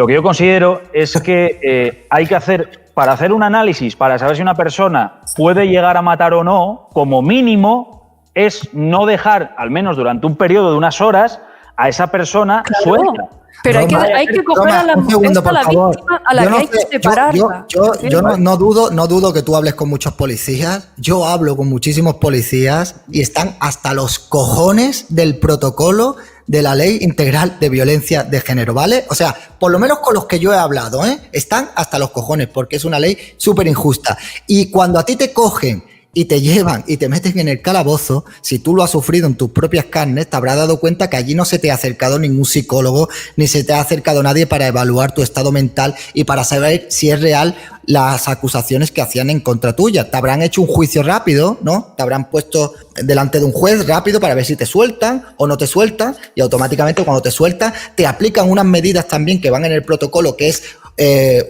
Lo que yo considero es que hay que hacer, para hacer un análisis, para saber si una persona puede llegar a matar o no, como mínimo es no dejar, al menos durante un periodo de unas horas, a esa persona suelta. Pero hay que coger a la víctima, a la que hay que separarla. Yo no dudo que tú hables con muchos policías. Yo hablo con muchísimos policías y están hasta los cojones del protocolo de la Ley Integral de Violencia de Género, ¿vale? O sea, por lo menos con los que yo he hablado, están hasta los cojones porque es una ley súper injusta. Y cuando a ti te cogen y te llevan y te meten en el calabozo, si tú lo has sufrido en tus propias carnes, te habrás dado cuenta que allí no se te ha acercado ningún psicólogo, ni se te ha acercado nadie para evaluar tu estado mental y para saber si es real las acusaciones que hacían en contra tuya. Te habrán hecho un juicio rápido, ¿no? Te habrán puesto delante de un juez rápido para ver si te sueltan o no te sueltan, y automáticamente cuando te sueltan te aplican unas medidas también que van en el protocolo, que es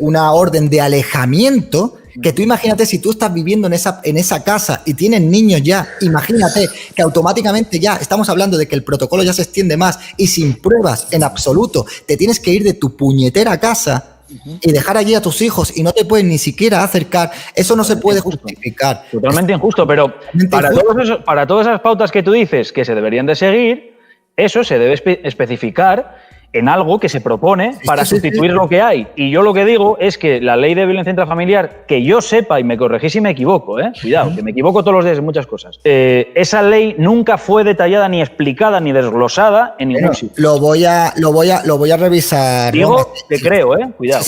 una orden de alejamiento. Que tú imagínate, si tú estás viviendo en esa casa y tienes niños ya, imagínate que automáticamente ya estamos hablando de que el protocolo ya se extiende más y sin pruebas en absoluto te tienes que ir de tu puñetera casa y dejar allí a tus hijos y no te puedes ni siquiera acercar. Eso no se puede justificar. Totalmente injusto, pero para todas esas pautas que tú dices que se deberían de seguir, eso se debe especificar en algo que se propone para sustituir lo que hay. Y yo lo que digo es que la ley de violencia intrafamiliar, que yo sepa, y me corregís si me equivoco, cuidado, que me equivoco todos los días en muchas cosas, esa ley nunca fue detallada, ni explicada, ni desglosada en ningún sitio. Lo voy a revisar. Digo que creo, cuidado.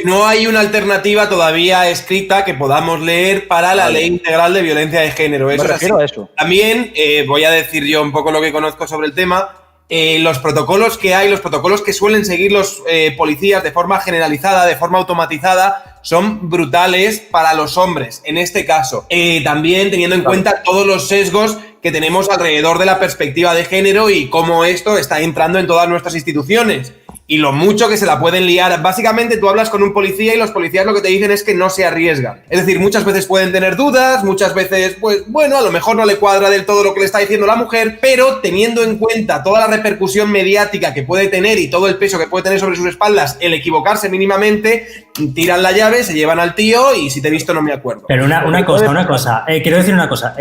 No hay una alternativa todavía escrita que podamos leer para la ley integral de violencia de género. Eso me refiero a eso. También voy a decir yo un poco lo que conozco sobre el tema. Los protocolos que hay, los protocolos que suelen seguir los policías de forma generalizada, de forma automatizada, son brutales para los hombres, en este caso. También teniendo en cuenta todos los sesgos que tenemos alrededor de la perspectiva de género y cómo esto está entrando en todas nuestras instituciones. Y lo mucho que se la pueden liar. Básicamente tú hablas con un policía y los policías lo que te dicen es que no se arriesgan. Es decir, muchas veces pueden tener dudas, muchas veces, pues bueno, a lo mejor no le cuadra del todo lo que le está diciendo la mujer, pero teniendo en cuenta toda la repercusión mediática que puede tener y todo el peso que puede tener sobre sus espaldas el equivocarse mínimamente, tiran la llave, se llevan al tío y si te he visto no me acuerdo. Pero una cosa, quiero decir una cosa.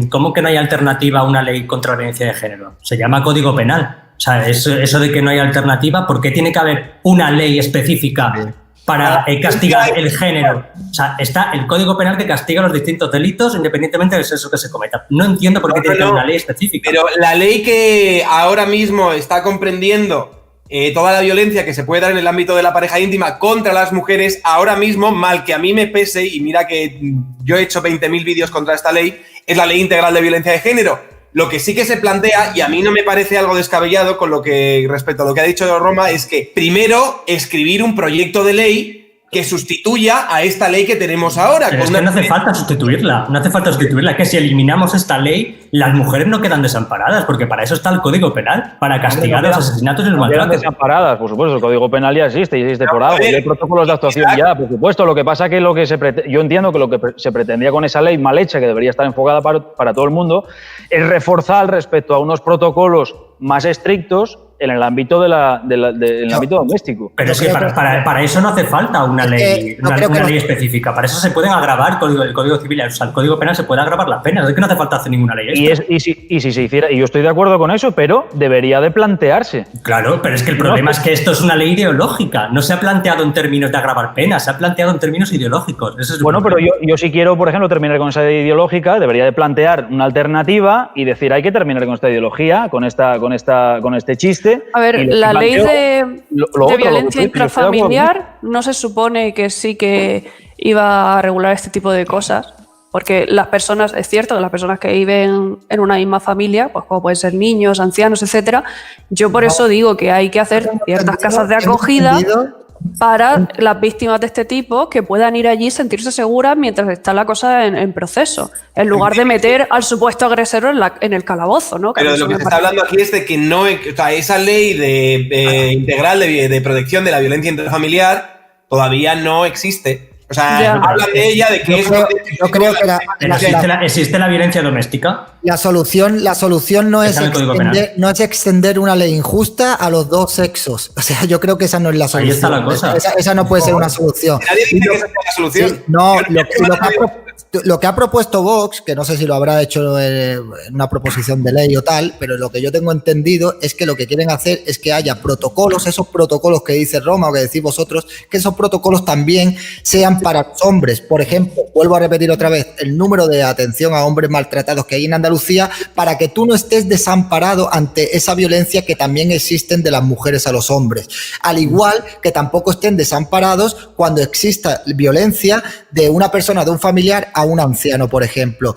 ¿Cómo que no hay alternativa a una ley contra la violencia de género? Se llama Código Penal. O sea, eso de que no hay alternativa, ¿por qué tiene que haber una ley específica para castigar el género? O sea, está el Código Penal que castiga los distintos delitos independientemente del sexo que se cometa. No entiendo por qué tiene que haber una ley específica. Pero la ley que ahora mismo está comprendiendo toda la violencia que se puede dar en el ámbito de la pareja íntima contra las mujeres, ahora mismo, mal que a mí me pese, y mira que yo he hecho 20.000 vídeos contra esta ley, es la Ley Integral de Violencia de Género. Lo que sí que se plantea, y a mí no me parece algo descabellado con lo que respecto a lo que ha dicho Roma, es que primero escribir un proyecto de ley que sustituya a esta ley que tenemos ahora. Pero es que no hace falta sustituirla, que si eliminamos esta ley, las mujeres no quedan desamparadas, porque para eso está el Código Penal, para castigar los asesinatos y los maltratos. No quedan desamparadas, por supuesto, el Código Penal ya existe, y existe por algo, y hay protocolos de actuación ya, por supuesto. Lo que pasa que yo entiendo que lo que se pretendía con esa ley mal hecha, que debería estar enfocada para todo el mundo, es reforzar respecto a unos protocolos más estrictos en el ámbito ámbito doméstico. Pero es que para eso no hace falta una ley, una ley específica. Para eso se pueden agravar el Código Civil, o sea, el Código Penal se puede agravar las penas. Es que no hace falta hacer ninguna ley. Y si se hiciera, y yo estoy de acuerdo con eso, pero debería de plantearse. Claro, pero es que el problema es que esto es una ley ideológica. No se ha planteado en términos de agravar penas, se ha planteado en términos ideológicos. Eso es pero yo si quiero, por ejemplo, terminar con esa ideológica, debería de plantear una alternativa y decir, hay que terminar con esta ideología, con este chiste. A ver, la ley de violencia intrafamiliar no se supone que sí que iba a regular este tipo de cosas, porque las personas, es cierto que las personas que viven en una misma familia, pues como pueden ser niños, ancianos, etcétera, yo por eso digo que hay que hacer ciertas casas de acogida para las víctimas de este tipo que puedan ir allí y sentirse seguras mientras está la cosa en proceso, en lugar de meter al supuesto agresor en el calabozo, ¿no? Pero lo que se está hablando aquí es de que no, o sea, esa ley integral de protección de la violencia intrafamiliar todavía no existe. O sea, hablan de ella, de que yo creo que existe la violencia doméstica. La solución no es extender una ley injusta a los dos sexos. O sea, yo creo que esa no es la solución. Ahí está la cosa. Esa no puede ser una solución. Nadie dice que esa es la solución. Sí, no, lo que ha propuesto Vox, que no sé si lo habrá hecho en una proposición de ley o tal, pero lo que yo tengo entendido es que lo que quieren hacer es que haya protocolos, esos protocolos que dice Roma o que decís vosotros, que esos protocolos también sean para los hombres. Por ejemplo, vuelvo a repetir otra vez, el número de atención a hombres maltratados que hay en Andalucía, para que tú no estés desamparado ante esa violencia que también existen de las mujeres a los hombres. Al igual que tampoco estén desamparados cuando exista violencia de una persona, de un familiar a un anciano, por ejemplo.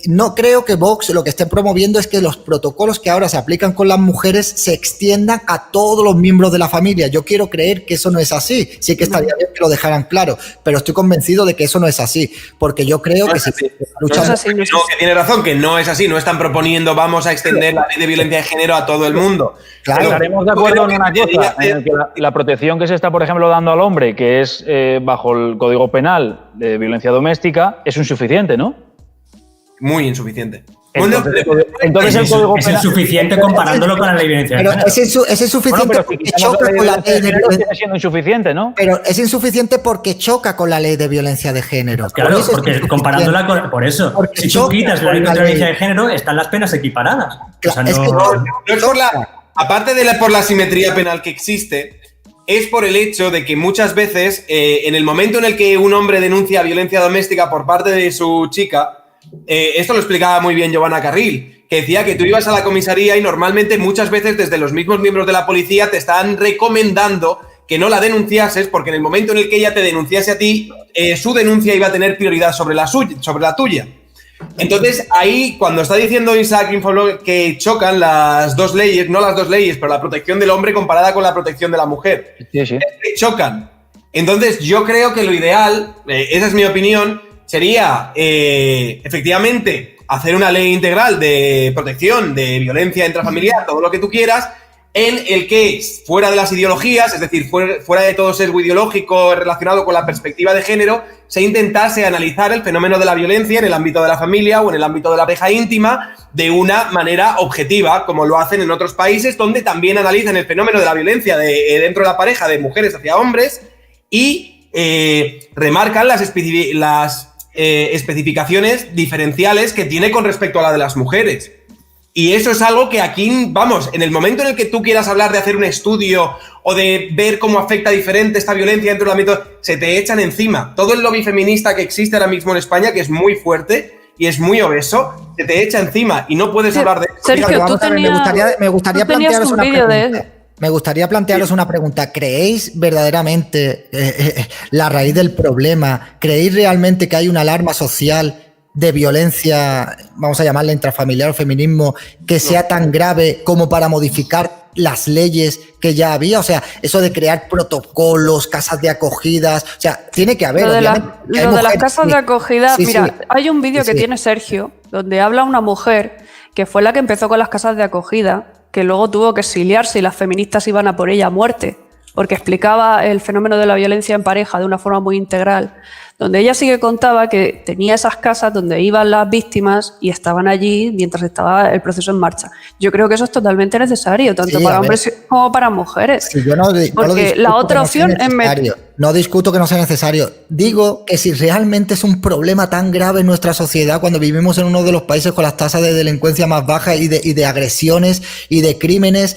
No creo que Vox lo que esté promoviendo es que los protocolos que ahora se aplican con las mujeres se extiendan a todos los miembros de la familia. Yo quiero creer que eso no es así. Sí que estaría bien que lo dejaran claro, pero estoy convencido de que eso no es así, porque yo creo que si luchan... No, que tiene razón, que no es así. No están proponiendo vamos a extender la ley de violencia de género a todo el mundo. Claro, estaremos de acuerdo en una cosa, en que la protección que se está, por ejemplo, dando al hombre, que es bajo el Código Penal de violencia doméstica, es insuficiente, ¿no? Muy insuficiente. Entonces el Código Penal es insuficiente comparándolo con la ley de violencia de género. Es insuficiente porque choca con la ley de violencia. Sigue siendo insuficiente, ¿no? Pero es insuficiente porque choca con la ley de violencia de género. Claro, porque comparándola con... Por eso, porque si tú quitas la ley contra la violencia de género, están las penas equiparadas. Claro, o sea, no es aparte por la simetría penal que existe, es por el hecho de que muchas veces, en el momento en el que un hombre denuncia violencia doméstica por parte de su chica, esto lo explicaba muy bien Giovanna Carril, que decía que tú ibas a la comisaría y normalmente muchas veces desde los mismos miembros de la policía te están recomendando que no la denunciases, porque en el momento en el que ella te denunciase a ti, su denuncia iba a tener prioridad sobre la tuya. Entonces, ahí, cuando está diciendo Isaac Infoblog que chocan las dos leyes, no las dos leyes, pero la protección del hombre comparada con la protección de la mujer, sí. Es que chocan. Entonces, yo creo que lo ideal, esa es mi opinión, sería efectivamente hacer una ley integral de protección de violencia intrafamiliar, todo lo que tú quieras, en el que fuera de las ideologías, es decir, fuera de todo sesgo ideológico relacionado con la perspectiva de género, se intentase analizar el fenómeno de la violencia en el ámbito de la familia o en el ámbito de la pareja íntima de una manera objetiva, como lo hacen en otros países, donde también analizan el fenómeno de la violencia dentro de la pareja de mujeres hacia hombres y remarcan las especificaciones diferenciales que tiene con respecto a la de las mujeres. Y eso es algo que aquí, vamos, en el momento en el que tú quieras hablar de hacer un estudio o de ver cómo afecta diferente esta violencia dentro del ámbito, se te echan encima. Todo el lobby feminista que existe ahora mismo en España, que es muy fuerte y es muy obeso, se te echa encima y no puedes hablar de eso. Sergio, me gustaría plantearos una pregunta. Me gustaría plantearos una pregunta. ¿Creéis verdaderamente la raíz del problema? ¿Creéis realmente que hay una alarma social de violencia, vamos a llamarla intrafamiliar o feminismo, que sea tan grave como para modificar las leyes que ya había? O sea, eso de crear protocolos, casas de acogidas, o sea, tiene que haber. Lo de las casas de acogida, mira, hay un vídeo que tiene Sergio, donde habla una mujer que fue la que empezó con las casas de acogida, que luego tuvo que exiliarse y las feministas iban a por ella a muerte, porque explicaba el fenómeno de la violencia en pareja de una forma muy integral, donde ella sí que contaba que tenía esas casas donde iban las víctimas y estaban allí mientras estaba el proceso en marcha. Yo creo que eso es totalmente necesario, tanto para hombres como para mujeres. Sí, porque la otra opción es... No discuto que no sea necesario. Digo que si realmente es un problema tan grave en nuestra sociedad, cuando vivimos en uno de los países con las tasas de delincuencia más bajas y de agresiones y de crímenes,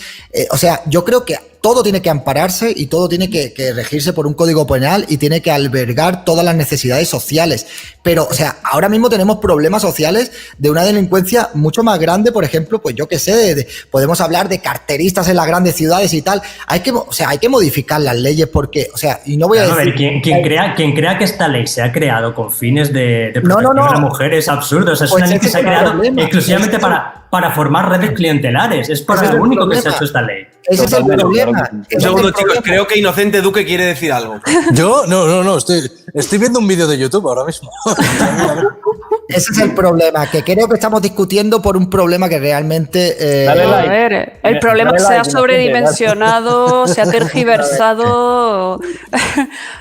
o sea, yo creo que todo tiene que ampararse y todo tiene que regirse por un código penal y tiene que albergar todas las necesidades sociales. Pero, o sea, ahora mismo tenemos problemas sociales de una delincuencia mucho más grande, por ejemplo, pues yo qué sé, podemos hablar de carteristas en las grandes ciudades y tal. Hay que modificar las leyes porque, o sea, y no voy a decir... A ver, quien crea que esta ley se ha creado con fines de protección de la mujer es absurdo. O sea, es una ley que se ha creado exclusivamente para para formar redes clientelares. Es para lo único que se ha hecho esta ley. Ese es el problema. Un segundo, chicos, creo que Inocente Duque quiere decir algo. Yo, no, estoy viendo un vídeo de YouTube ahora mismo. Ese es el problema, que creo que estamos discutiendo por un problema que realmente... A ver, el problema es que se ha sobredimensionado, se ha tergiversado. O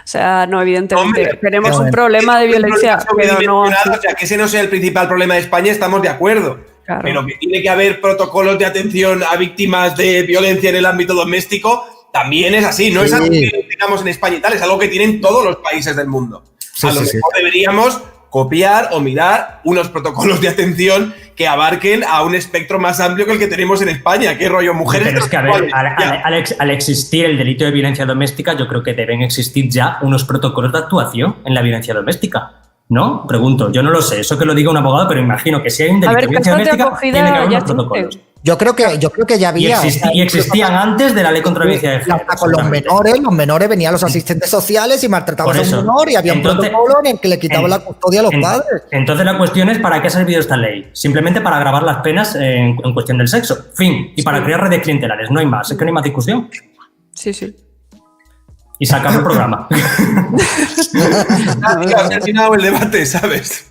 sea, no, evidentemente. Tenemos un problema de violencia, pero no... O sea, que ese no sea el principal problema de España, estamos de acuerdo. Claro. Pero que tiene que haber protocolos de atención a víctimas de violencia en el ámbito doméstico, también es así. No es algo que tengamos en España y tal, es algo que tienen todos los países del mundo. A lo mejor deberíamos copiar o mirar unos protocolos de atención que abarquen a un espectro más amplio que el que tenemos en España. ¿Qué rollo? Mujeres. Pero es que, a ver, al existir el delito de violencia doméstica, yo creo que deben existir ya unos protocolos de actuación en la violencia doméstica. ¿No? Pregunto, yo no lo sé, eso que lo diga un abogado, pero imagino que si hay un delito de violencia doméstica, tiene que haber unos protocolos. Yo creo que ya había. Y existían antes de la ley contra la violencia de género. Con los menores venían los asistentes sociales y maltrataban a un menor y había un protocolo en el que le quitaban la custodia a los padres. Entonces la cuestión es ¿para qué ha servido esta ley? Simplemente para agravar las penas en cuestión del sexo. Fin. Y para crear redes clientelares. No hay más. Es que no hay más discusión. Sí. Y se acabó el programa. Ha terminado el debate, ¿sabes?